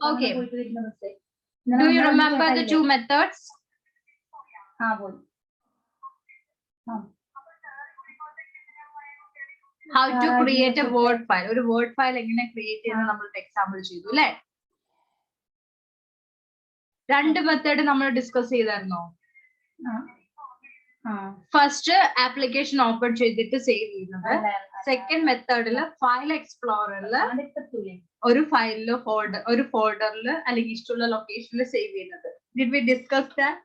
Okay. Do you remember the two methods? How to create a word file. ഒരു word file എങ്ങനെ create ചെയ്യുന്നത് നമ്മൾ example ചെയ്തു അല്ലേ? രണ്ട് മെത്തേഡ് നമ്മൾ ഡിസ്കസ് ചെയ്തായിരുന്നോ? ഫസ്റ്റ് ആപ്ലിക്കേഷൻ ഓപ്പൺ ചെയ്തിട്ട് സേവ് ചെയ്യുന്നത്. സെക്കൻഡ് മെത്തേഡില് ഫയൽ എക്സ്പ്ലോററില് ഒരു ഫയലിലോ ഒരു ഫോൾഡറിൽ അല്ലെങ്കിൽ ഇഷ്ടമുള്ള ലൊക്കേഷനിൽ സേവ് ചെയ്യുന്നത്. Did we discuss that?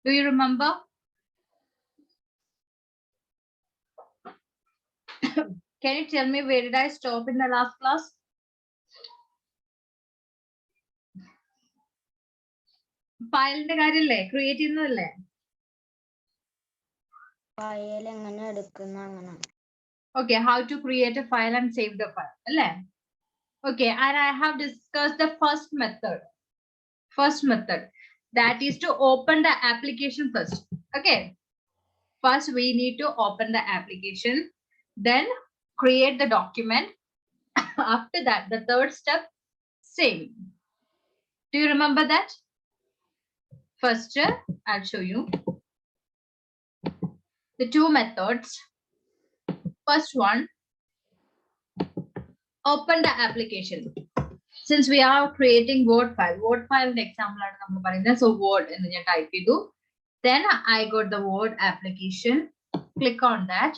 Do you remember? Can you tell me where did I stop in the last class? ഫയലിന്റെ കാര്യല്ലേ ക്രിയേറ്റ് ചെയ്യുന്നതല്ലേ? ഫയൽ എങ്ങനെ എടുക്കുന്ന അങ്ങനെ. Okay, how to create a file and save the file അല്ലേ? Okay, and I have discussed the first method. First method, that is to open the application first. Okay, first we need to open the application, then create the document. After that, the third step, save. Do you remember that? First, I'll show you the two methods. First one, open the application. Since we are creating word file example ആണ് നമ്മൾ പറയുന്നത്. So word എന്ന് ഞാൻ type ചെയ്തു. Then I got the word application. Click on that.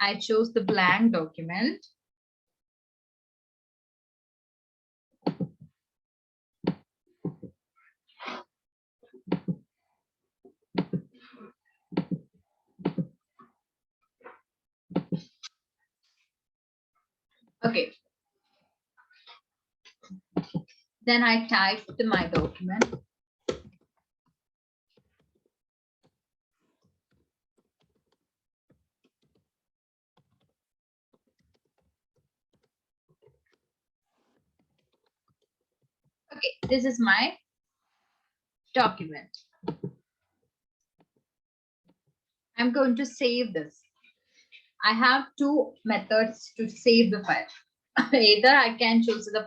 I chose the blank document. Okay. Then I typed my document. Okay, this is my document. I'm going to save this. I have two methods to save the file. Either I can choose the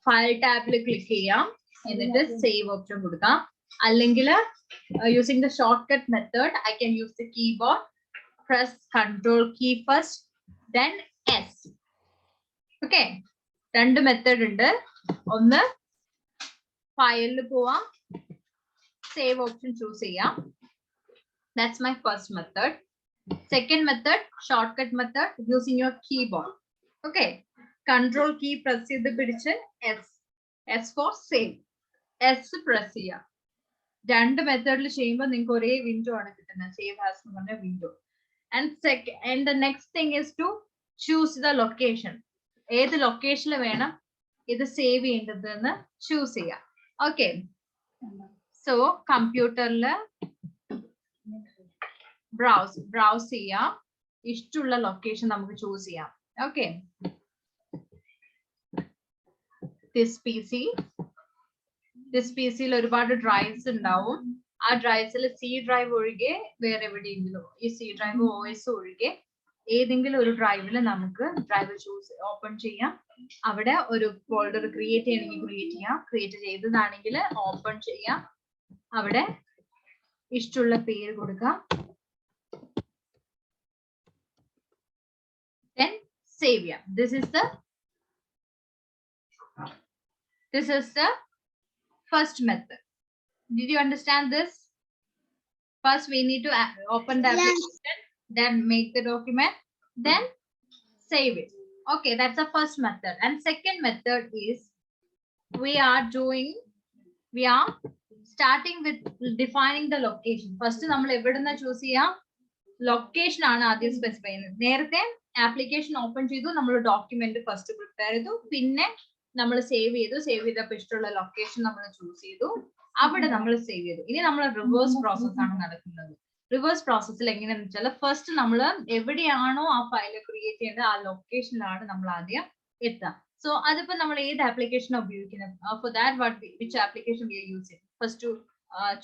file tab click ചെയ്യാം എന്നിട്ട് save option കൊടുക്കാം. അല്ലെങ്കിൽ using the shortcut method I can use the keyboard, press control key first, then S. Okay, രണ്ട് method ഉണ്ട്. ഒന്ന് ഫയലിൽ പോവാം, save option choose ചെയ്യാം. That's my first method. Second method, shortcut method using your keyboard. Okay, control key press ചെയ്ത് പിടിച്ച് S for save. S press ചെയ്യാം. രണ്ട് മെത്തേഡിൽ ചെയ്യുമ്പോൾ നിങ്ങൾക്ക് ഒരേ വിൻഡോ ആണ് കിട്ടുന്നത്. Save as എന്ന് പറഞ്ഞ window. And the next thing is to choose the location. ഏത് ലൊക്കേഷനിൽ വേണം ഇത് സേവ് ചെയ്യേണ്ടത് എന്ന് ചൂസ് ചെയ്യാം. Okay, so കമ്പ്യൂട്ടറിൽ ബ്രൗസ് ചെയ്യാം, ഇഷ്ടമുള്ള ലൊക്കേഷൻ നമുക്ക് ചൂസ് ചെയ്യാം. ഓക്കെ, ദിസ് പി സിയിൽ ഒരുപാട് ഡ്രൈവ്സ് ഉണ്ടാവും. ആ ഡ്രൈവ്സിൽ സി ഡ്രൈവ് ഒഴികെ വേറെ എവിടെയെങ്കിലും ഈ സി ഡ്രൈവ് OS ഒഴികെ ഏതെങ്കിലും ഒരു ഡ്രൈവിൽ നമുക്ക് ഡ്രൈവ് ഓപ്പൺ ചെയ്യാം. അവിടെ ഒരു ഫോൾഡർ ക്രിയേറ്റ് ചെയ്യണമെങ്കിൽ ക്രിയേറ്റ് ചെയ്യാം. ക്രിയേറ്റ് ചെയ്തതാണെങ്കിൽ ഓപ്പൺ ചെയ്യാം. അവിടെ ഇഷ്ടമുള്ള പേര് കൊടുക്കാം. Then save. Yeah, this is the first method. Did you understand this? First we need to open the application, then make the document, then save it. Okay, that's the first method. And second method is we are starting with defining the location. First നമ്മൾ എവിടുന്ന choose ചെയ്യാം, location ആണ് ആദ്യം specify ചെയ്യുന്നത്. നേരത്തെ application open ചെയ്തു, നമ്മൾ document first prepare ചെയ്തു, പിന്നെ നമ്മൾ സേവ് ചെയ്തപ്പോൾ ഇഷ്ടമുള്ള ലൊക്കേഷൻ നമ്മൾ ചൂസ് ചെയ്തു, അവിടെ നമ്മൾ സേവ് ചെയ്തു. ഇനി നമ്മൾ റിവേഴ്സ് പ്രോസസ് ആണ് നടക്കുന്നത്. റിവേഴ്സ് പ്രോസസ്സിൽ എങ്ങനെയാണെന്ന് വെച്ചാൽ ഫസ്റ്റ് നമ്മൾ എവിടെയാണോ ആ ഫയൽ ക്രിയേറ്റ് ചെയ്യേണ്ടത് ആ ലൊക്കേഷനിലാണ് നമ്മൾ ആദ്യം എത്തുക. സോ അതിപ്പോ നമ്മൾ ഏത് ആപ്ലിക്കേഷൻ ഉപയോഗിക്കുന്നത്, for that which application we are using. First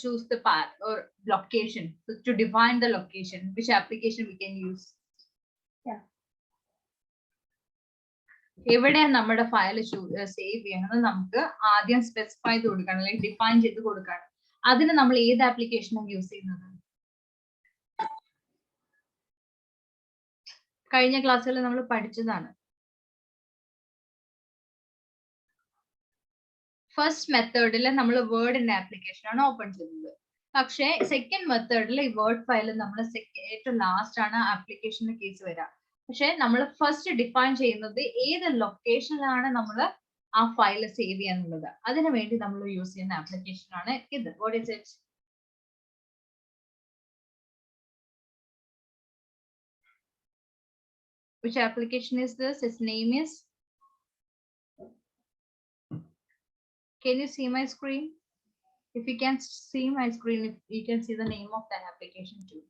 choose the path or location. So to define the location, which application we can use? Yeah. എവിടെയാണ് നമ്മുടെ ഫയൽ സേവ് ചെയ്യണമെന്ന് നമുക്ക് ആദ്യം സ്പെസിഫൈ ചെയ്ത് കൊടുക്കണം, അല്ലെങ്കിൽ ഡിഫൈൻ ചെയ്ത് കൊടുക്കണം. അതിന് നമ്മൾ ഏത് ആപ്ലിക്കേഷനാണ് യൂസ് ചെയ്യുന്നത്? കഴിഞ്ഞ ക്ലാസ്സിൽ നമ്മൾ പഠിച്ചതാണ്. ഫസ്റ്റ് മെത്തേഡിൽ നമ്മൾ വേർഡിന്റെ ആപ്ലിക്കേഷൻ ആണ് ഓപ്പൺ ചെയ്തത്. പക്ഷേ സെക്കൻഡ് മെത്തേഡിൽ ഈ വേർഡ് ഫയൽ നമ്മൾ ഏറ്റവും ലാസ്റ്റ് ആണ് ആപ്ലിക്കേഷന്റെ കേസ് വരിക. പക്ഷെ നമ്മൾ ഫസ്റ്റ് ഡിഫൈൻ ചെയ്യുന്നത് ഏത് ലൊക്കേഷനിലാണ് നമ്മൾ ആ ഫയൽ സേവ് ചെയ്യാന്നുള്ളത്. അതിനു വേണ്ടി നമ്മൾ യൂസ് ചെയ്യുന്ന ആപ്ലിക്കേഷൻ ആണ് ഇത്. What is it? Which application is this? Its name is. Can you see my screen? If you can see my screen, if you can see the name of that application too.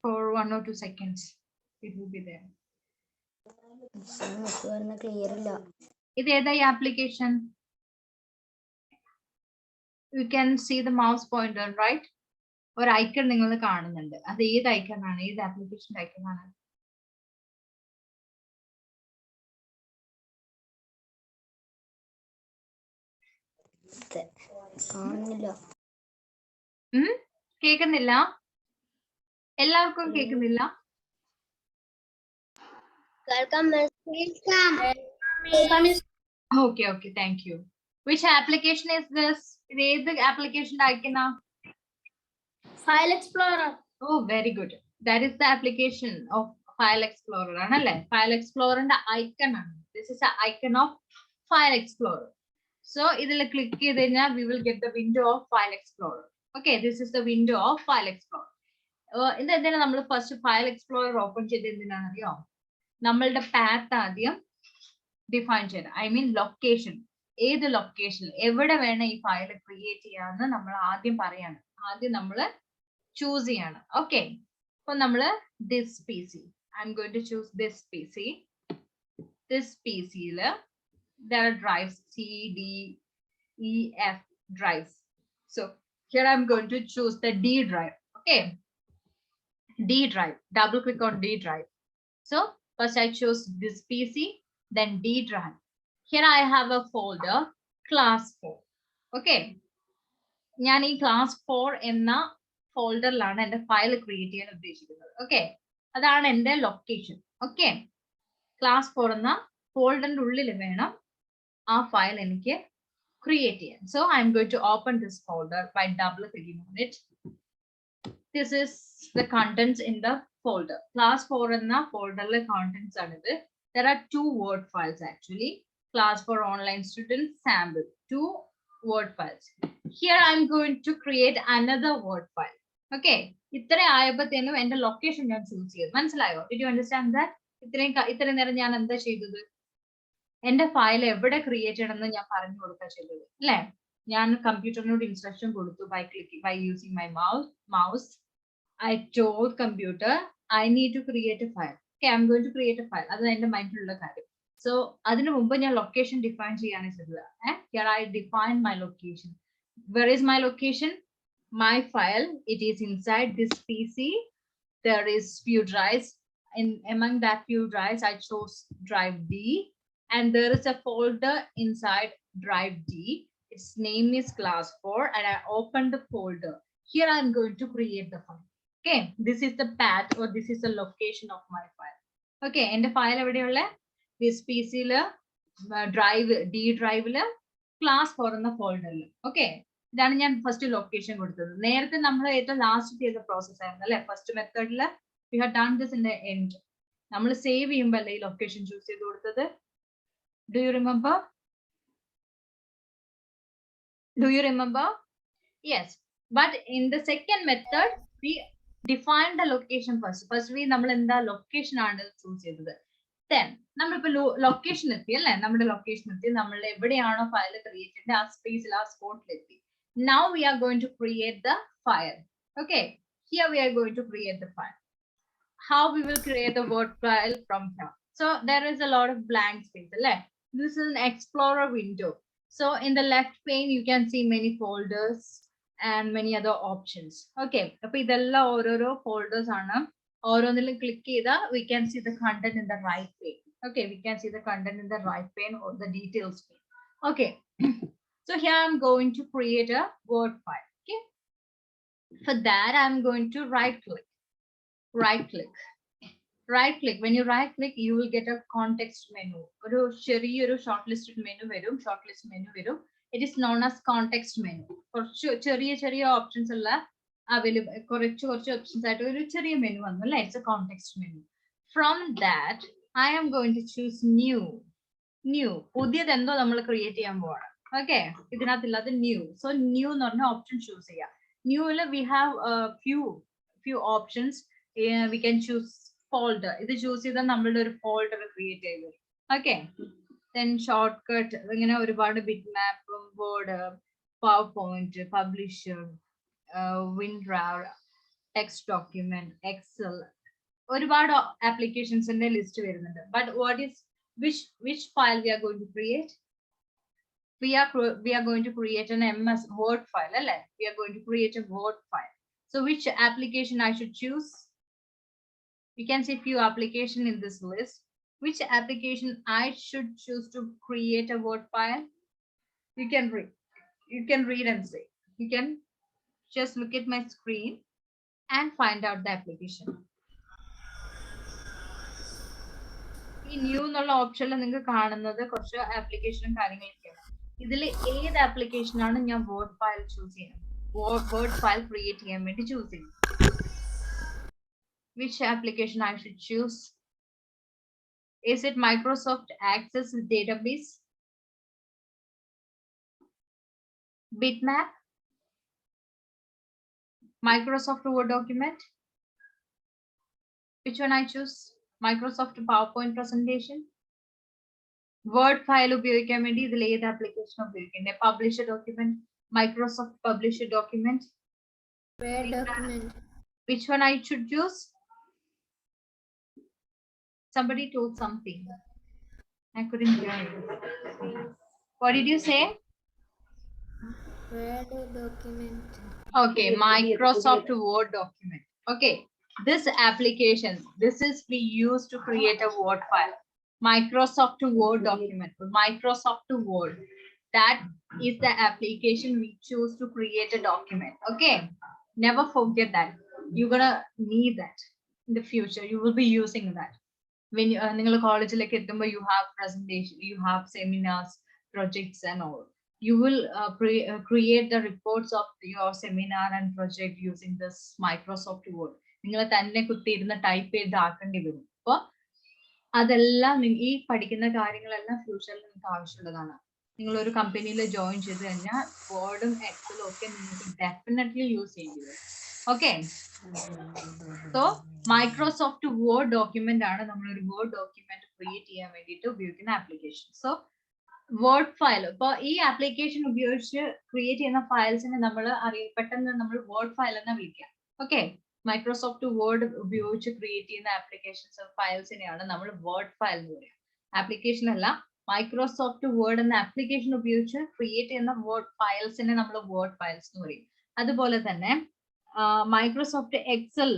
For 1 or 2 seconds, it will be there. Is there the application? You can see the mouse pointer, right? Or icon ningal കാണുന്നുണ്ട്. അത് ഏത് icon ആണ്? ഏത് application icon ആണ്? കേൾക്കുന്നില്ല? എല്ലാവർക്കും കേൾക്കുന്നില്ല? Okay, okay, thank you. Which application is this? ഇത് ഏത് application icon ആ? File Explorer. Oh, very good. That is the application of File Explorer ആണല്ലേ? File Explorer-ന്റെ icon ആണ്. This is the icon of File Explorer. So ഇതിൽ click ചെയ്ത് കഴിഞ്ഞാൽ we will get the window of File Explorer. Okay, this is the window of File Explorer. ഇത് എന്തിനാ നമ്മൾ first File Explorer open ചെയ്ത് എന്തിനാണെന്നറിയോ? നമ്മളുടെ path ആദ്യം ഡിഫൈൻ ചെയ്ത്, ഐ മീൻ ലൊക്കേഷൻ, ഏത് ലൊക്കേഷൻ എവിടെ വേണം ഈ ഫയൽ ക്രിയേറ്റ് ചെയ്യാന്ന് നമ്മൾ ആദ്യം പറയാണ്. ആദ്യം നമ്മൾ ചൂസ് ചെയ്യാണ്. ഓക്കെ, അപ്പൊ നമ്മള് this P C, I am going to choose this P C. This P സിയില് there are drives C, D, E, F drives. So here I'm going to choose the D drive. Okay, D drive. Double click on D drive. So first I choose this PC, then D drive. Here I have a folder class 4. Okay, ഞാൻ ഈ class 4 എന്ന ഫോൾഡറിലാണ് എൻ്റെ file create ചെയ്യാൻ ഉദ്ദേശിക്കുന്നത്. Okay, അതാണ് എൻ്റെ location. Okay, class 4 എന്ന ഫോൾഡറിന്റെ ഉള്ളിൽ വേണം ആ ഫയൽ എനിക്ക് ക്രിയേറ്റ് ചെയ്യാൻ. So I am going to open this folder by double clicking on it. This is the contents in the folder. Class 4 എന്ന ഫോൾഡറിലെ കണ്ടന്റ്സ് ആണിത്. There are 2 word files actually. Class 4 online student sample, 2 word files. Here I am going to create another word file. Okay, ഇത്ര ആയപ്പോഴത്തേനും എന്റെ location ഞാൻ choose ചെയ്തു. മനസ്സിലായോ? Did you understand that? ഇത്രയും നേരം ഞാൻ എന്താ ചെയ്തത്? എന്റെ ഫയൽ എവിടെ ക്രിയേറ്റ് ചെയ്യണമെന്ന് ഞാൻ പറഞ്ഞു കൊടുക്കുക ചെയ്തത് അല്ലെ? ഞാൻ കമ്പ്യൂട്ടറിനോട് ഇൻസ്ട്രക്ഷൻ കൊടുത്തു by using my mouse. I told computer I need to create a file. Okay, I'm going to create a file. അത് എന്റെ മൈൻഡിലുള്ള കാര്യം. സോ അതിനു മുമ്പ് ഞാൻ ലൊക്കേഷൻ ഡിഫൈൻ ചെയ്യാണ് ചെയ്തത്. Here I define my location. Where is my location? My file, it is inside this PC. There is few drives. Among that few drives I chose drive D. And there is a folder inside drive D. Its name is class 4 and I opened the folder. Here I am going to create the file. Okay, this is the path or this is the location of my file. Okay, and the file എവിടെയുള്ള this PC drive D drive class 4 എന്ന ഫോൾഡറിൽ. Okay, ഇതാണ് ഞാൻ first location കൊടുത്തത്. നേരത്തെ നമ്മൾ ഏറ്റവും last ചെയ്ത process ആയിരുന്നു അല്ലെ? ഫസ്റ്റ് മെത്തേഡിൽ we have done this in the end. നമ്മൾ സേവ് ചെയ്യുമ്പോൾ അല്ലേ ഈ ലൊക്കേഷൻ ചൂസ് ചെയ്ത് കൊടുത്തത്? Do you remember? Do you remember? Yes. But in the second method, we define the location first. First, we നമ്മൾ എന്താ ലൊക്കേഷൻ ആണ് ചൂസ് ചെയ്തത്. Then നമ്മളിപ്പോ ലൊക്കേഷൻ എത്തി അല്ലേ? നമ്മുടെ ലൊക്കേഷൻ എത്തി, നമ്മൾ എവിടെയാണോ ഫയൽ ക്രിയേറ്റ് ചെയ്തത് ആ സ്പേസിൽ ആ സ്പോട്ടിൽ എത്തി. Now we are going to create the file. Okay. Here we are going to create the file. How we will create the word file from here? So there is a lot of blank space. This is an Explorer window. So in the left pane, you can see many folders and many other options. Okay. അപ്പൊ ഇതെല്ലാം ഓരോരോ folders ആണ്. ഓരോന്നിലും click ചെയ്താൽ we can see the content in the right pane. Okay, we can see the content in the right pane or the details pane. Okay. So here I'm going to create a Word file. Okay. For that, I'm going to right click. Right click. Right click. When you right click, you will get a context menu. ഒരു ചെറിയൊരു shortlisted menu വരും. Shortlist menu വരും. It is known as context menu. കുറച്ച് ചെറിയ options ഉള്ള available കുറച്ച് options ആയിട്ട് ഒരു ചെറിയ menu വന്നു അല്ലേ? It's a context menu. From that, I am going to choose new. പുതിയത് എന്തോ നമ്മൾ ക്രിയേറ്റ് ചെയ്യാൻ പോവാണ്. ഓക്കെ, ഇതിനകത്തില്ലാത്ത new. So new എന്ന് പറഞ്ഞ ഓപ്ഷൻ ചൂസ് ചെയ്യാം. Newൽ we have a few options. We can choose folder. ഇത് ചൂസ് ചെയ്താൽ നമ്മളുടെ ഒരു ഫോൾഡർ ക്രിയേറ്റ് ചെയ്തു. ഓക്കെ, then shortcut ഇങ്ങനെ ഒരുപാട് bitmap, word, PowerPoint, publisher, WinRAR, text document, Excel, ഒരുപാട് ആപ്ലിക്കേഷൻസിന്റെ ലിസ്റ്റ് വരുന്നുണ്ട്. But what is which file we are going to create? We are going to create an MS Word file. We are going to create a Word file. So which application I should choose? You can see few applications in this list. Which application I should choose to create a Word file? You can read and see. You can just look at my screen and find out the application. ഈ new എന്നുള്ള ഓപ്ഷനിൽ നിങ്ങൾക്ക് കാണുന്നത് കുറച്ച് ആപ്ലിക്കേഷനും കാര്യങ്ങളൊക്കെയാണ്. ഇതിൽ ഏത് ആപ്ലിക്കേഷൻ ആണ് ഞാൻ വേർഡ് ഫയൽ ചൂസ് ചെയ്യുന്നത്? വേർഡ് ഫയൽ ക്രിയേറ്റ് ചെയ്യാൻ വേണ്ടി ചൂസ് ചെയ്യും. Which application I should choose? Is it Microsoft Access Database, Bitmap, Microsoft Word document? Which one I choose? Microsoft PowerPoint presentation, Word file ഉപയോഗിക്കാൻ വേണ്ടി ഇതിൽ ഏത് ആപ്ലിക്കേഷൻ ഉപയോഗിക്കുന്നത്? Publisher document, Microsoft Publisher document, Word document. Which one I should choose? Somebody told something. I couldn't hear you. What did you say? Word document. Okay, Microsoft Word document. Okay, this application, this is we use to create a Word file. Microsoft Word document. Microsoft Word. That is the application we choose to create a document. Okay, never forget that. You're gonna need that in the future. You will be using that. When you college you have presentation, you have seminars, projects and all. You will create the reports of your seminar and project using this Microsoft Word. നിങ്ങൾ തന്നെ കുത്തിയിരുന്ന് type ചെയ്ത് ആക്കേണ്ടി വരും. അപ്പൊ അതെല്ലാം ഈ പഠിക്കുന്ന കാര്യങ്ങളെല്ലാം ഫ്യൂച്ചറിൽ നിങ്ങൾക്ക് ആവശ്യമുള്ളതാണ്. നിങ്ങൾ ഒരു കമ്പനിയിൽ ജോയിൻ ചെയ്ത് കഴിഞ്ഞാൽ വേർഡും എക്സലും ഒക്കെ നിങ്ങൾക്ക് ഡെഫിനറ്റ്ലി യൂസ് ചെയ്യേണ്ടി വരും. Okay, so Microsoft word document ആണ് നമ്മളൊരു വേർഡ് ഡോക്യുമെന്റ് ക്രിയേറ്റ് ചെയ്യാൻ വേണ്ടിയിട്ട് ഉപയോഗിക്കുന്ന ആപ്ലിക്കേഷൻ. സോ വേർഡ് ഫയൽ, ഇപ്പൊ ഈ ആപ്ലിക്കേഷൻ ഉപയോഗിച്ച് ക്രിയേറ്റ് ചെയ്യുന്ന ഫയൽസിനെ നമ്മൾ പെട്ടെന്ന് നമ്മൾ വേർഡ് ഫയൽ എന്ന് വിളിക്കാം. ഓക്കെ, മൈക്രോസോഫ്റ്റ് വേർഡ് ഉപയോഗിച്ച് ക്രിയേറ്റ് ചെയ്യുന്ന ആപ്ലിക്കേഷൻസ് ഫയൽസിനെയാണ് നമ്മൾ വേർഡ് ഫയൽ എന്ന് പറയുക. ആപ്ലിക്കേഷൻ അല്ല, മൈക്രോസോഫ്റ്റ് വേർഡ് എന്ന ആപ്ലിക്കേഷൻ ഉപയോഗിച്ച് ക്രിയേറ്റ് ചെയ്യുന്ന വേർഡ് ഫയൽസിനെ നമ്മൾ വേർഡ് ഫയൽസ് എന്ന് പറയും. അതുപോലെ തന്നെ മൈക്രോസോഫ്റ്റ് എക്സൽ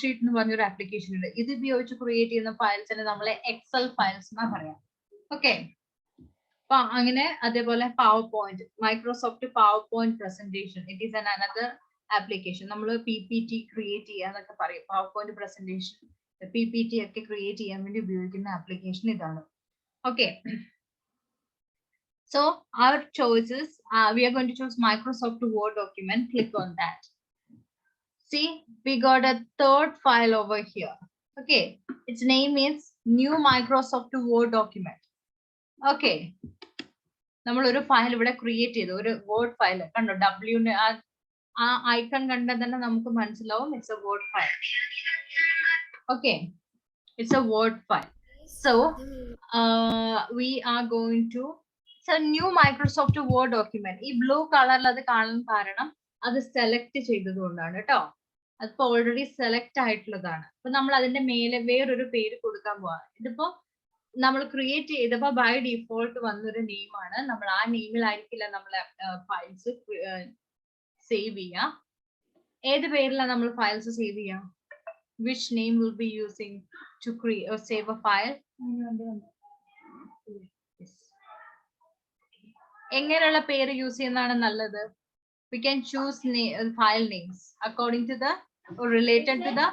ഷീറ്റ് എന്ന് പറഞ്ഞൊരു ആപ്ലിക്കേഷൻ ഉണ്ട്. ഇത് ഉപയോഗിച്ച് ക്രിയേറ്റ് ചെയ്യുന്ന ഫയൽസിനെ നമ്മൾ എക്സൽ ഫയൽസ് എന്നാ പറയാം. ഓക്കെ, അപ്പൊ അങ്ങനെ അതേപോലെ power point, Microsoft power point presentation, it is another application. നമ്മൾ PPT ക്രിയേറ്റ് ചെയ്യാന്നൊക്കെ പറയും. പവർ പോയിന്റ് പ്രസന്റേഷൻ, PPT ഒക്കെ ക്രിയേറ്റ് ചെയ്യാൻ വേണ്ടി ഉപയോഗിക്കുന്ന ആപ്ലിക്കേഷൻ ഇതാണ്. Okay, so our choices, we are going to choose Microsoft Word document. Click on that. See, we got a third file over here. Okay, its name is new Microsoft Word document. Okay, നമ്മൾ ഒരു file ഇവിടെ create ചെയ്തു, ഒരു word file കണ്ടോ? W ആ icon കണ്ടാൽ തന്നെ നമുക്ക് മനസ്സിലാവും it's A word file. Okay, it's A word file. So we are going to, so new Microsoft Word document. ഈ ബ്ലൂ കളറിൽ അത് കാണാൻ കാരണം അത് സെലക്ട് ചെയ്തതുകൊണ്ടാണ് കേട്ടോ. അതിപ്പോ ഓൾറെഡി സെലക്ട് ആയിട്ടുള്ളതാണ്. അപ്പൊ നമ്മൾ അതിന്റെ മേലെ വേറൊരു പേര് കൊടുക്കാൻ പോവാ. ഇതിപ്പോ നമ്മൾ ക്രിയേറ്റ് ചെയ്തപ്പോ ബൈ ഡിഫോൾട്ട് വന്നൊരു നെയിമാണ്. നമ്മൾ ആ നെയിമിലായിരിക്കില്ല നമ്മളെ ഫയൽസ് സേവ് ചെയ്യാം. ഏത് പേരിലാണ് നമ്മൾ ഫയൽസ് സേവ് ചെയ്യാം? Which name will be using to create or save a file? എങ്ങനെയുള്ള പേര് യൂസ് ചെയ്യുന്നതാണ് നല്ലത്? We can choose file names according to the or related to the.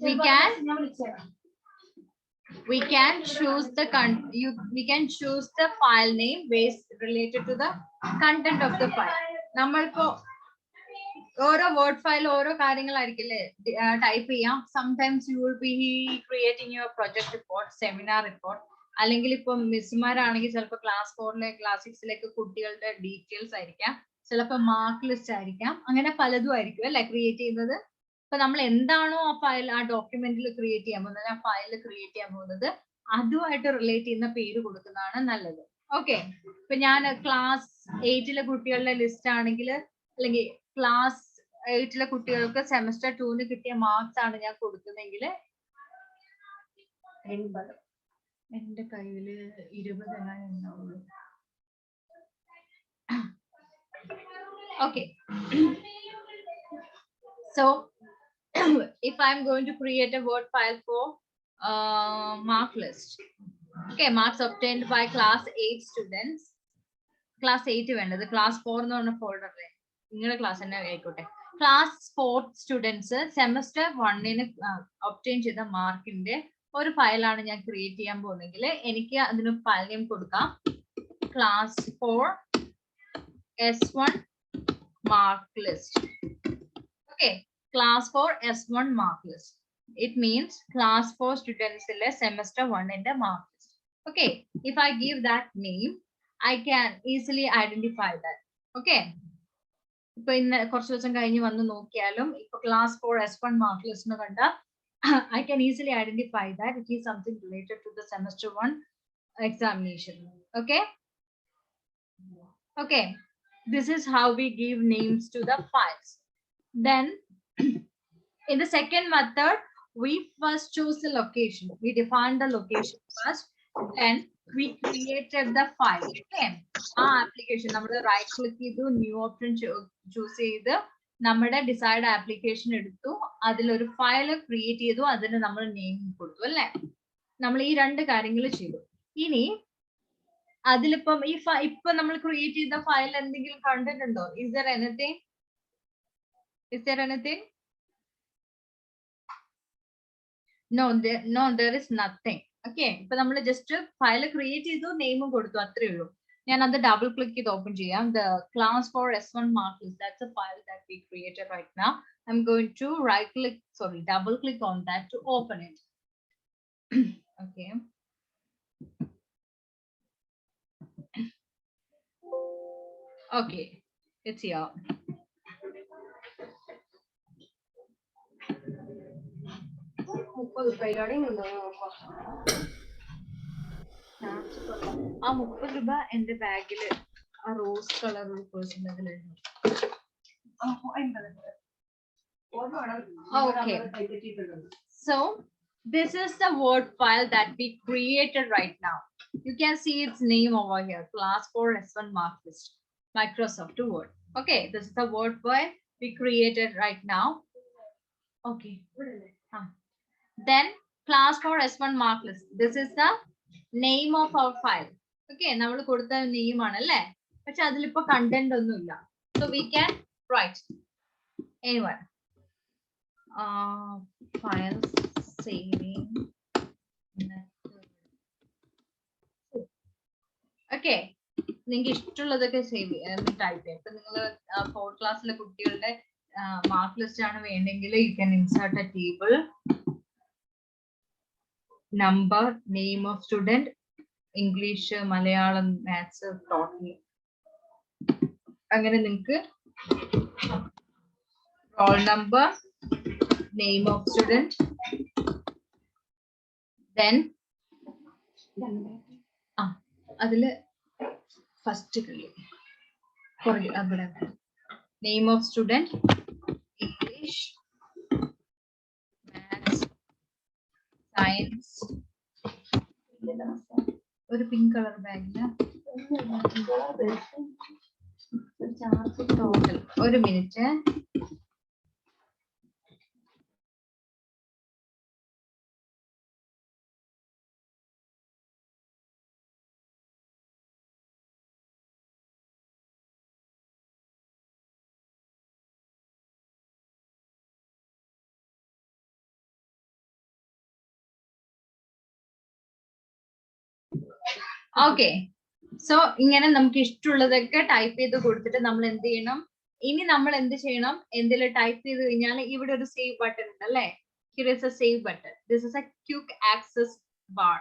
We can choose the we can choose the file name based related to the content of the file. നമ്മളിപ്പോ ഓരോ word file ഓരോ കാര്യങ്ങളായിരിക്കില്ലേ type ചെയ്യാം. Sometimes you will be creating your project report, seminar report, അല്ലെങ്കിൽ ഇപ്പൊ മിസ്സുമാരാണെങ്കിൽ ചിലപ്പോൾ class 4 class 6 കുട്ടികളുടെ details ആയിരിക്കാം, ചിലപ്പോൾ മാർക്ക് ലിസ്റ്റ് ആയിരിക്കാം, അങ്ങനെ പലതും ആയിരിക്കും അല്ലെ ക്രിയേറ്റ് ചെയ്യുന്നത്. അപ്പൊ നമ്മൾ എന്താണോ ആ ഫയൽ ആ ഡോക്യുമെന്റിൽ ക്രിയേറ്റ് ചെയ്യാൻ പോകുന്നത്, ആ ഫയലിൽ ക്രിയേറ്റ് ചെയ്യാൻ പോകുന്നത്, അതുമായിട്ട് റിലേറ്റ് ചെയ്യുന്ന പേര് കൊടുക്കുന്നതാണ് നല്ലത്. ഓക്കെ, ഇപ്പൊ ഞാൻ ക്ലാസ് 8 കുട്ടികളുടെ ലിസ്റ്റ് ആണെങ്കിൽ, അല്ലെങ്കിൽ ക്ലാസ് 8 കുട്ടികൾക്ക് സെമസ്റ്റർ 2 കിട്ടിയ മാർക്സ് ആണ് ഞാൻ കൊടുക്കുന്നതെങ്കിൽ 80, എന്റെ കയ്യില് 20 ഉണ്ടാവുള്ളൂ. Okay, so if I'm going to create a word file for mark list, okay, marks obtained by class 8 students, class 8 വേണ്ടത് class 4 എന്ന് പറഞ്ഞ ഫോൾഡറിലെ നിങ്ങളുടെ ക്ലാസ് തന്നെ ആയിക്കോട്ടെ. ക്ലാസ് 4 സ്റ്റുഡൻസ് സെമസ്റ്റർ 1 ഒബ്റ്റെയിൻ ചെയ്ത മാർക്കിന്റെ ഒരു ഫയലാണ് ഞാൻ ക്രിയേറ്റ് ചെയ്യാൻ പോകുന്നെങ്കിൽ എനിക്ക് അതിന് ഫയൽ നെയിം കൊടുക്കാം class 4 S1 mark list. Okay, class 4 S1 mark list. It means class 4 students in semester 1 in the mark list. Okay, if I give that name, I can easily identify that. Okay, ഇപ്പൊ ഇന്ന് കുറച്ച് ദിവസം കഴിഞ്ഞ് വന്ന് നോക്കിയാലും ഇപ്പൊ class 4 S1 mark list എന്ന് കണ്ട I can easily identify that it is something related to the semester 1 examination. Okay, okay, this is how we give names to the files. Then in the second method, we first choose the location. We define the location first, then we created the file. Okay, application നമ്മുടെ right click ചെയ്തു, new option choose ചെയ്ത് നമ്മുടെ desired application എടുത്തു, അതിലൊരു file create ചെയ്തു, അതിന് നമ്മൾ name കൊടുത്തു അല്ലേ. നമ്മൾ ഈ രണ്ട് കാര്യങ്ങൾ ചെയ്തു. ഇനി അതിലിപ്പം ഇപ്പൊ നമ്മൾ ക്രിയേറ്റ് ചെയ്ത ഫയൽ എന്തെങ്കിലും കണ്ടന്റ് ഉണ്ടോ? Is there anything? Is there anything? No, there is nothing. Okay, ഇപ്പൊ നമ്മൾ ജസ്റ്റ് ഫയൽ ക്രിയേറ്റ് ചെയ്തു, നെയിമും കൊടുത്തു, അത്രേ ഉള്ളൂ. ഞാൻ അത് ഡബിൾ ക്ലിക്ക് ചെയ്ത് ഓപ്പൺ ചെയ്യാം. The class 4 S1 mark list, that's a file that we created right now. I'm going to double click on that to open it. Okay. Okay, it's here. ആ 30 രൂപ എന്റെ ബാഗില് ആ റോസ് കളർ ഒരു person അതിലുണ്ട്. Okay, so this is the word file that we created right now. You can see its name over here, class 4 S1 mark list, Microsoft Word. Okay, this is the word file we created right now. Okay, then class 4 S1 mark list, this is the name of our file. Okay, നമ്മൾ കൊടുത്ത name ആണല്ലേ, പക്ഷെ അതിലിപ്പോ content ഒന്നുമില്ല. So we can write anyone file saving method. Okay, നിങ്ങൾക്ക് ഇഷ്ടമുള്ളതൊക്കെ save type ചെയ്യാം. ഇപ്പൊ നിങ്ങൾ 4th ക്ലാസ്സിലെ കുട്ടികളുടെ മാർക്ക് ലിസ്റ്റ് ആണ് വേണ്ടെങ്കിൽ you can insert a table, number, name of student, English, Malayalam, maths, total. അങ്ങനെ നിങ്ങൾക്ക് roll number, name of student, then അതില് first name of student, English, science ഒരു പിങ്ക് കളർ ബാഗില് ടോട്ടൽ ഒരു minute. Okay, so ഇങ്ങനെ നമുക്ക് ഇഷ്ടമുള്ളതൊക്കെ type ചെയ്ത് കൊടുത്തിട്ട് നമ്മൾ എന്ത് ചെയ്യണം? ഇനി നമ്മൾ എന്ത് ചെയ്യണം? എന്തെങ്കിലും ടൈപ്പ് ചെയ്ത് കഴിഞ്ഞാൽ ഇവിടെ ഒരു സേവ് ബട്ടൺ ഉണ്ട് അല്ലേ? Here is a save button. This is a quick access bar.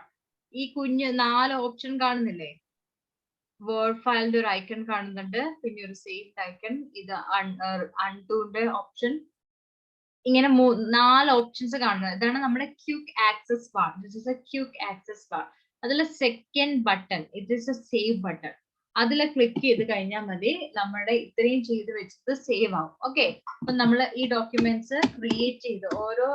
ഈ കുഞ്ഞ് 4 ഓപ്ഷൻ കാണുന്നില്ലേ? വേർഡ് ഫയലിന്റെ ഒരു ഐക്കൺ കാണുന്നുണ്ട്, പിന്നെ ഒരു സേവ് ഐക്കൺ, ഇത് അൺഡൂന്റെ ഓപ്ഷൻ, ഇങ്ങനെ 4 ഓപ്ഷൻസ് കാണുന്നത്. ഇതാണ് നമ്മുടെ quick access bar. This is a quick access bar. അതിലെ second button it is a save button. അതിൽ ക്ലിക്ക് ചെയ്ത് കഴിഞ്ഞാൽ മതി നമ്മുടെ ഇത്രയും ചെയ്ത് വെച്ചത് സേവ് ആവും. ഓക്കെ, അപ്പൊ നമ്മൾ ഈ ഡോക്യുമെന്റ്സ് ക്രിയേറ്റ് ചെയ്ത് ഓരോ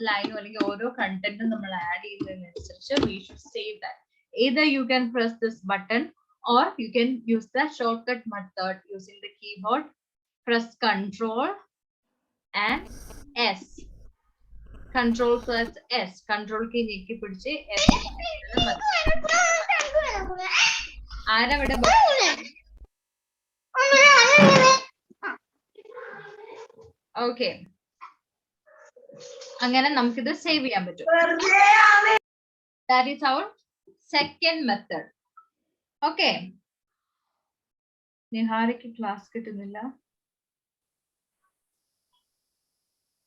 ലൈനും അല്ലെങ്കിൽ ഓരോ കണ്ടന്റും നമ്മൾ add ചെയ്യുന്നതിനനുസരിച്ച് we should save that. Either you can press this button or you can use the shortcut method using the keyboard. Press Control and S. Control plus S. Control key ഞെക്കി പിടിച്ച് ആരവിടെ? Okay, അങ്ങനെ നമുക്കിത് save ചെയ്യാൻ പറ്റും. That is our second method. Okay. നിഹാരയ്ക്ക് class കിട്ടുന്നില്ല.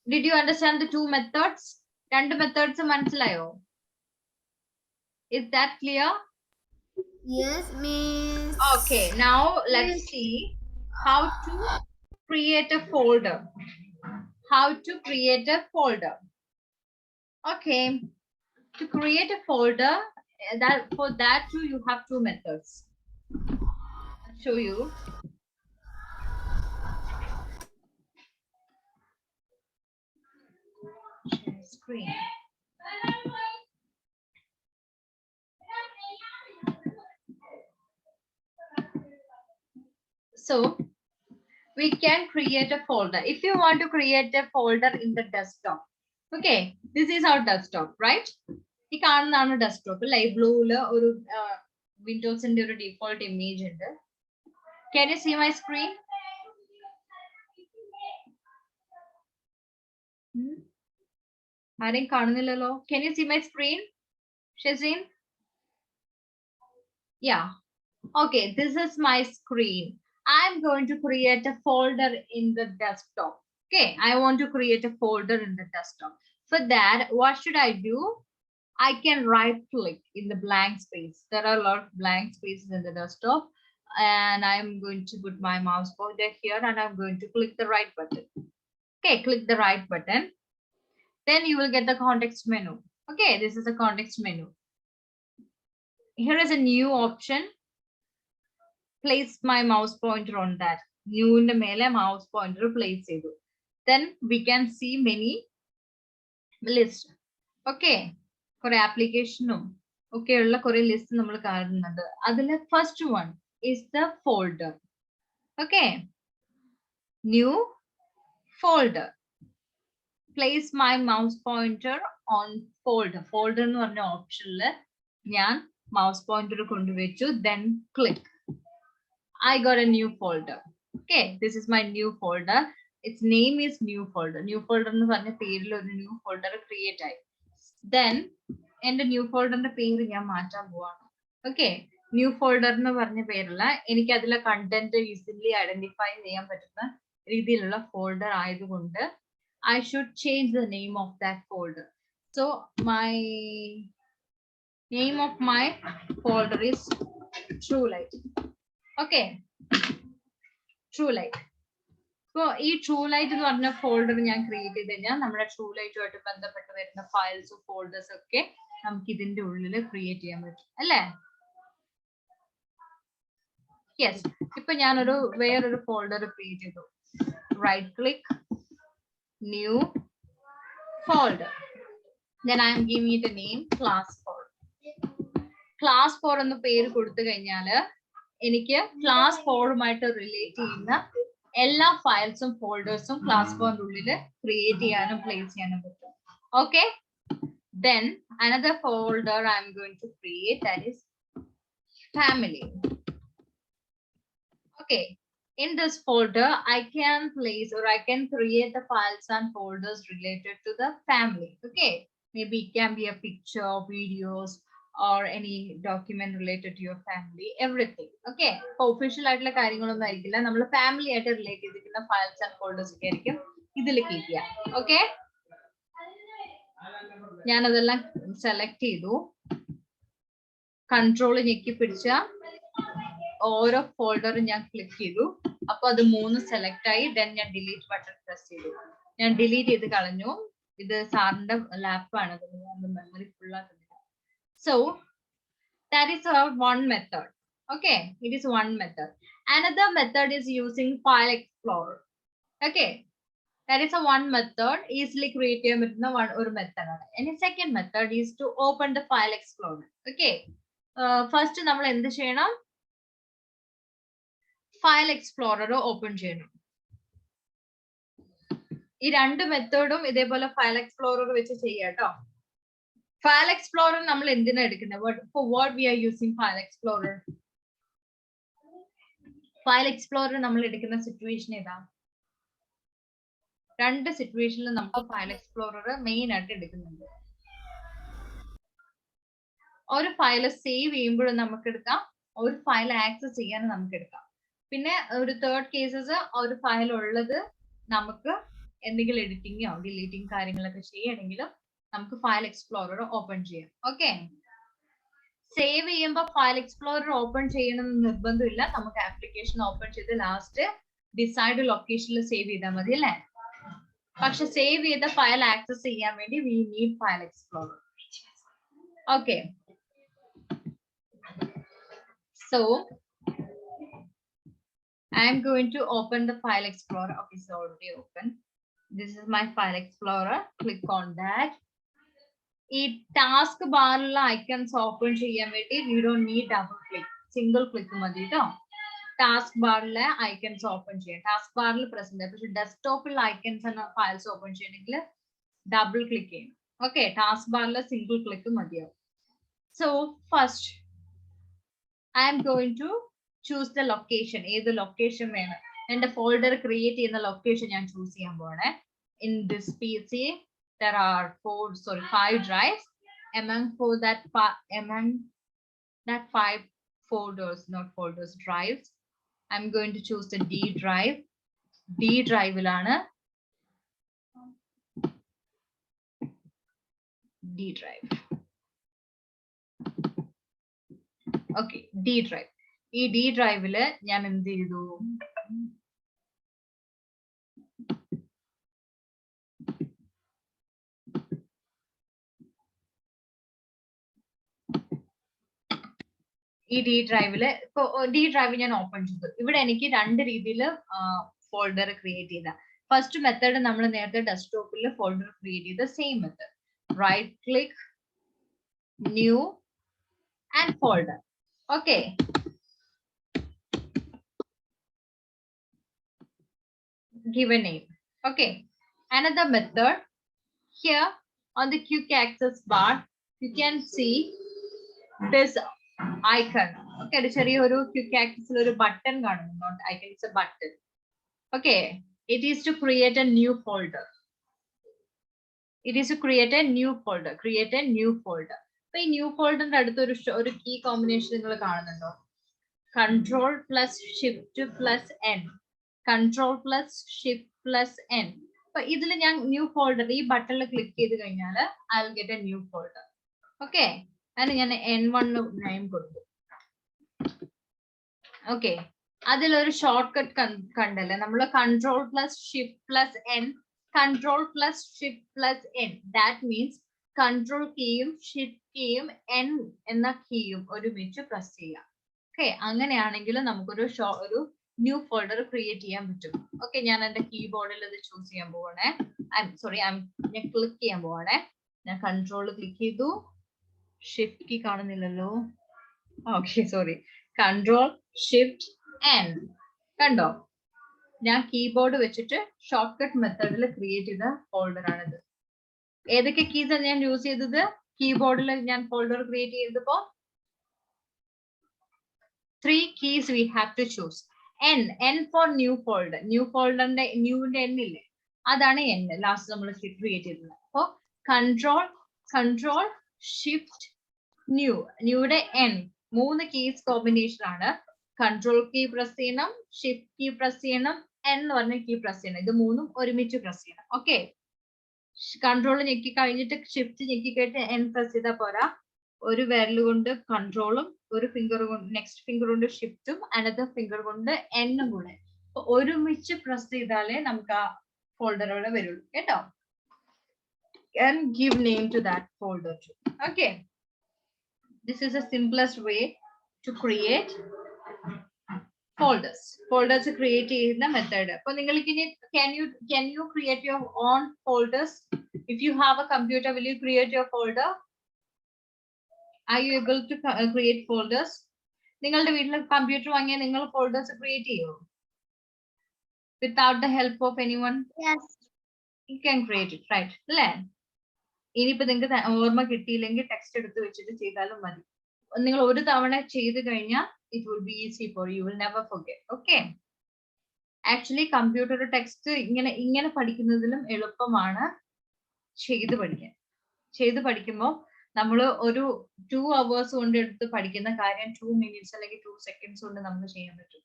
Did you understand the 2 methods? 2 methods മനസ്സിലായോ? Is that clear? Yes, miss. Okay, now let's see how to create a folder. How to create a folder. Okay, to create a folder, for that too you have 2 methods. I'll show you. Share screen. So we can create a folder. If you want to create a folder in the desktop, okay, this is our desktop, right? ഈ കാണുന്നതാണ് desktop. Light ബ്ലൂവില് ഒരു വിൻഡോസിന്റെ ഒരു default image ഉണ്ട്. Can you see my screen? ആരെയും കാണുന്നില്ലല്ലോ. Can you see my screen, Shazin? Yeah. Okay, this is my screen. I'm going to create a folder in the desktop. Okay, I want to create a folder in the desktop. For that, what should I do? I can right click in the blank space. There are a lot of blank spaces in the desktop, and I'm going to put my mouse pointer here and I'm going to click the right button. Okay, click the right button. Then you will get the context menu. Okay, this is a context menu. Here is a new option. Place my mouse pointer on that. New in the mele mouse pointer place edu. Then we can see many list. Okay, for application okay ulla kore list nammal കാണുന്നുണ്ട്. അതിലെ first one is the folder. Okay, new folder. Place my mouse pointer on folder. Folder എന്ന് പറഞ്ഞ ഓപ്ഷനിൽ ഞാൻ mouse pointer കൊണ്ടുവച്ചു. Then click. I got a new folder. Okay, this is my new folder. Its name is new folder. New folder എന്ന് പറഞ്ഞ പേരിൽ ഒരു new folder create ആയി. Then എന്റെ new folderന്റെ പേര് ഞാൻ മാറ്റാൻ പോവാണ്. Okay, new folder എന്ന് പറഞ്ഞ പേരല്ല, എനിക്ക് അതിലെ കണ്ടന്റ് ഈസിലി ഐഡന്റിഫൈ ചെയ്യാൻ പറ്റുന്ന രീതിയിലുള്ള ഫോൾഡർ ആയതുകൊണ്ട് I should change the name of that folder. So my name of my folder is TrueLight. Okay, TrueLight. So ഈ TrueLight എന്ന് പറഞ്ഞ ഫോൾഡർ ഞാൻ ക്രിയേറ്റ് ചെയ്ത് കഴിഞ്ഞാൽ നമ്മുടെ TrueLight-ആയിട്ട് ബന്ധപ്പെട്ട് വരുന്ന ഫയൽസും ഫോൾഡേഴ്സും ഒക്കെ നമുക്ക് ഇതിന്റെ ഉള്ളിൽ ക്രിയേറ്റ് ചെയ്യാൻ പറ്റും അല്ലേ? യെസ്, ഇപ്പൊ ഞാനൊരു വേറൊരു ഫോൾഡർ ക്രിയേറ്റ് ചെയ്തു. Right click, new folder. Then I am giving it a name class 4. Class 4 എന്ന് പേര് കൊടുത്തു കഴിഞ്ഞാൽ എനിക്ക് ക്ലാസ് 4ഉമായിട്ട് റിലേറ്റ് ചെയ്യുന്ന എല്ലാ ഫയൽസും ഫോൾഡേഴ്സും ക്ലാസ് 4ന്റെ ഉള്ളിൽ ക്രിയേറ്റ് ചെയ്യാനും പ്ലേസ് ചെയ്യാനും പറ്റും. Okay. Then another folder I am going to create, that is family. Okay. In this folder, I can place or I can create the files and folders related to the family. Okay. Maybe it can be a picture, videos, or any document related to your family, everything. Okay. Official ആയിട്ടുള്ള കാര്യങ്ങളൊന്നും ആയിരിക്കില്ല. നമ്മൾ family ആയിട്ട് relate ചെയ്തിരിക്കുന്ന files and folders ഒക്കെ ആയിരിക്കും ഇതിൽ keep ചെയ്യാം. ഓക്കെ. ഞാൻ അതെല്ലാം സെലക്ട് ചെയ്തു. കൺട്രോൾ ഞെക്കി പിടിച്ച ഓരോ ഫോൾഡറും ഞാൻ ക്ലിക്ക് ചെയ്തു. അപ്പൊ അത് 3 സെലക്ട് ആയി. ദെൻ ഞാൻ ഡിലീറ്റ് ബട്ടൺ പ്രസ് ചെയ്തു. ഞാൻ ഡിലീറ്റ് ചെയ്ത് കളഞ്ഞു. ഇത് സാറിന്റെ ലാപ്പാണ്, മെമ്മറി ഫുൾ ആക്കുന്നില്ല. So that is our one method. Okay, it is one method. Another method is using File Explorer. Okay, that is a one method, easily create one method. And the second method is to open the File Explorer. Okay, first നമ്മൾ എന്ത് ചെയ്യണം? File Explorer open ചെയ്യണം. ഈ രണ്ട് മെത്തേഡും ഇതേപോലെ file explorer വെച്ച് ചെയ്യാട്ടോ. File explorer നമ്മൾ എന്തിനാ എടുക്കുന്നത്? For what we are using file explorer? File explorer നമ്മൾ എടുക്കുന്ന സിറ്റുവേഷൻ ഏതാ? രണ്ട് സിറ്റുവേഷനിൽ നമുക്ക് ഫയൽ എക്സ്പ്ലോറർ മെയിൻ ആയിട്ട് എടുക്കുന്നുണ്ട്. ഒരു ഫയൽ സേവ് ചെയ്യുമ്പോഴും നമുക്ക് എടുക്കാം, ഒരു ഫയൽ ആക്സസ് ചെയ്യാനും നമുക്ക് എടുക്കാം. പിന്നെ ഒരു തേർഡ് കേസസ് ഒരു ഫയൽ ഉള്ളത് നമുക്ക് എന്തെങ്കിലും എഡിറ്റിങ്ങോ ഡിലീറ്റിംഗ് കാര്യങ്ങളൊക്കെ ചെയ്യണമെങ്കിലും നമുക്ക് ഫയൽ എക്സ്പ്ലോറർ ഓപ്പൺ ചെയ്യാം. ഓക്കെ, സേവ് ചെയ്യുമ്പോൾ ഫയൽ എക്സ്പ്ലോറർ ഓപ്പൺ ചെയ്യണമെന്ന് നിർബന്ധമില്ല. നമുക്ക് ആപ്ലിക്കേഷൻ ഓപ്പൺ ചെയ്ത് ലാസ്റ്റ് ഡിസൈഡ് ലൊക്കേഷനിൽ സേവ് ചെയ്താൽ മതി അല്ലേ? പക്ഷെ സേവ് ചെയ്ത ഫയൽ ആക്സസ് ചെയ്യാൻ വേണ്ടി we need file explorer. Okay, so I am going to open the file explorer. Okay, it's already open. This is my file explorer. Click on that. ഈ task ബാറിലുള്ള icons open ചെയ്യാൻ വേണ്ടി we don't need double click, single click മതി കേട്ടോ. Task ബാറിലെ icons open ചെയ്യാം. Task ബാറിൽ present, പക്ഷെ ഡെസ്ക്ടോപ്പിൽ icons എന്ന ഫയൽസ് ഓപ്പൺ ചെയ്യണമെങ്കിൽ ഡബിൾ ക്ലിക്ക് ചെയ്യണം. ഓക്കെ, ടാസ്ക് ബാറിലെ സിംഗിൾ ക്ലിക്ക് മതിയാവും. So first I am going to choose the location. ഏത് ലൊക്കേഷൻ വേണം? എന്റെ ഫോൾഡർ ക്രിയേറ്റ് ചെയ്യുന്ന ലൊക്കേഷൻ ഞാൻ ചൂസ് ചെയ്യാൻ പോണേ. In this PC there are 5 drives. Among that 5 folders, not folders, drives, I'm going to choose the D drive. D drive ilana D drive. Okay, D drive. ഈ D ഡ്രൈവില് ഞാൻ എന്ത് ചെയ്തു? ഈ D ഡ്രൈവില് ഇപ്പൊ D drive ഞാൻ open ചെയ്തു. ഇവിടെ എനിക്ക് രണ്ട് രീതിയിൽ ഫോൾഡർ ക്രിയേറ്റ് ചെയ്ത. ഫസ്റ്റ് മെത്തേഡ് നമ്മൾ നേരത്തെ ഡെസ്ക്ടോപ്പിൽ ഫോൾഡർ ക്രിയേറ്റ് ചെയ്ത same method. Right click, new and folder. Okay, give a name. Okay, another method here on the quick access bar you can see this icon. Okay, ചെറിയ ഒരു quick access ഒരു button കാണുന്നു. Not icon, it's a button. Okay, it is to create a new folder. It is to create a new folder. Create a new folder. So ഈ new ഫോൾഡറിന്റെ അടുത്ത് ഒരു key combination നിങ്ങൾ കാണുന്നുണ്ടോ? Control plus Shift plus N. Control plus Shift plus N. അപ്പൊ ഇതിൽ ഞാൻ new folder ഈ ബട്ടണിൽ ക്ലിക്ക് ചെയ്ത് കഴിഞ്ഞാൽ I will get A new folder. Okay, അതിന് ഞാൻ N1 നെയിം കൊടുത്തു. ഓക്കെ, അതിലൊരു ഷോർട്ട് കട്ട് കണ്ടല്ലേ നമ്മൾ? Control plus shift plus N, control plus shift plus N. That means control കീയും ഷിഫ്റ്റ് കീയും എൻ എന്ന കീയും ഒരുമിച്ച് പ്രസ് ചെയ്യാം. ഓക്കെ, അങ്ങനെയാണെങ്കിൽ നമുക്കൊരു ന്യൂ ഫോൾഡർ ക്രിയേറ്റ് ചെയ്യാൻ പറ്റും. ഓക്കെ, ഞാൻ എന്റെ കീബോർഡിൽ ഇത് ചൂസ് ചെയ്യാൻ പോവാണേ. ഞാൻ ക്ലിക്ക് ചെയ്യാൻ പോവാണേ. ഞാൻ കൺട്രോൾ ക്ലിക്ക് ചെയ്തു. ഷിഫ്റ്റ് കീ കാണുന്നില്ലല്ലോ. Okay sorry, control shift N. കണ്ടോ, ഞാൻ കീബോർഡ് വെച്ചിട്ട് ഷോർട്ട് കട്ട് മെത്തേഡിൽ ക്രിയേറ്റ് ചെയ്ത ഫോൾഡർ ആണിത്. ഏതൊക്കെ കീസ് ആണ് ഞാൻ യൂസ് ചെയ്തത്? കീബോർഡിൽ ഞാൻ ഫോൾഡർ ക്രിയേറ്റ് ചെയ്തപ്പോ 3 keys we have to choose. N for new folder. New ഫോൾഡറിന്റെ ന്യൂവിന്റെ N ഇല്ലേ, അതാണ് N ലാസ്റ്റ് നമ്മൾ ക്രിയേറ്റ് ചെയ്തത്. അപ്പോ കൺട്രോൾ ഷിഫ്റ്റ് ന്യൂയുടെ N 3 കീസ് കോമ്പിനേഷൻ ആണ്. കൺട്രോൾ കീ പ്രസ് ചെയ്യണം, ഷിഫ്റ്റ് കീ പ്രസ് ചെയ്യണം, N എന്ന് പറഞ്ഞ കീ പ്രസ് ചെയ്യണം. ഇത് മൂന്നും ഒരുമിച്ച് പ്രസ് ചെയ്യണം. ഓക്കെ, കൺട്രോൾ ഞെക്കി കഴിഞ്ഞിട്ട് ഷിഫ്റ്റ് ഞെക്കി കഴിഞ്ഞിട്ട് N പ്രസ് ചെയ്താൽ പോരാ. ഒരു വിരൽ കൊണ്ട് കൺട്രോളും ഒരു ഫിംഗർ കൊണ്ട് നെക്സ്റ്റ് ഫിംഗർ കൊണ്ട് ഷിഫ്റ്റും അനദർ ഫിംഗർ കൊണ്ട് എന്നും കൂടെ ഒരുമിച്ച് പ്രസ് ചെയ്താലേ നമുക്ക് ആ ഫോൾഡർ അവിടെ വരുള്ളൂ കേട്ടോ. And give name to that folder too. Okay, this is the simplest way to create folders create ചെയ്യുന്ന മെത്തേഡ്. അപ്പൊ നിങ്ങൾക്ക് ഇനി can you create your own folders? If you have a computer, will you create your folder? Are you able to create folders? നിങ്ങളുടെ വീട്ടിൽ computer വാങ്ങിയാൽ നിങ്ങൾ folders create ചെയ്യോ? Without the help of anyone? Yes. You can create it, right? അല്ലേ? ഇനിയിപ്പോ നിങ്ങൾക്ക് ഓർമ്മ കിട്ടിയില്ലെങ്കിൽ ടെക്സ്റ്റ് എടുത്ത് വെച്ചിട്ട് ചെയ്താലും മതി. നിങ്ങൾ ഒരു തവണ ചെയ്ത് കഴിഞ്ഞാൽ it will be easy for you. You will never forget. Okay. Actually computer text ഇങ്ങനെ പഠിക്കുന്നതിലും എളുപ്പമാണ് ചെയ്ത് പഠിക്കാൻ. ചെയ്ത് പഠിക്കുമ്പോൾ നമ്മൾ ഒരു 2 hours കൊണ്ട് എടുത്ത് പഠിക്കുന്ന കാര്യം 2 minutes അല്ലെങ്കിൽ 2 seconds കൊണ്ട് നമുക്ക് ചെയ്യാൻ പറ്റും.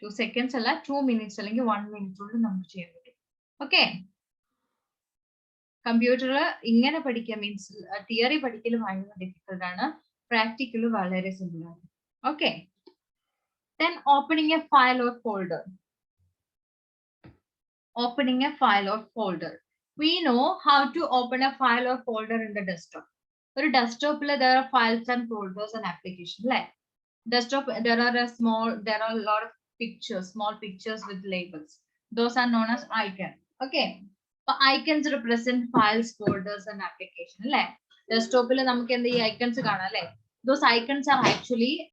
2 seconds അല്ല, 2 minutes അല്ലെങ്കിൽ 1 minute കൊണ്ട് നമുക്ക് ചെയ്യാൻ പറ്റും. ഓക്കെ, കമ്പ്യൂട്ടർ ഇങ്ങനെ പഠിക്കാൻ മീൻസ് തിയറി പഠിക്കൽ ഭയങ്കര ഡിഫിക്കൽട്ട് ആണ്, പ്രാക്ടിക്കൽ വളരെ സിമ്പിൾ ആണ്. Okay, then opening a file or folder. Opening a file or folder. We know how to open a file or folder in the desktop. ഒരു ഡെസ്ക്ടോപ്പിൽ there are files and folders and applications അല്ലേ? Desktop there are a lot of pictures, small pictures with labels. Those are known as icons. Okay, icons represent files, folders and applications അല്ലേ? ഡെസ്ക്ടോപ്പിൽ നമുക്ക് എന്ത് ഈ icons കാണാം അല്ലേ? Those icons are actually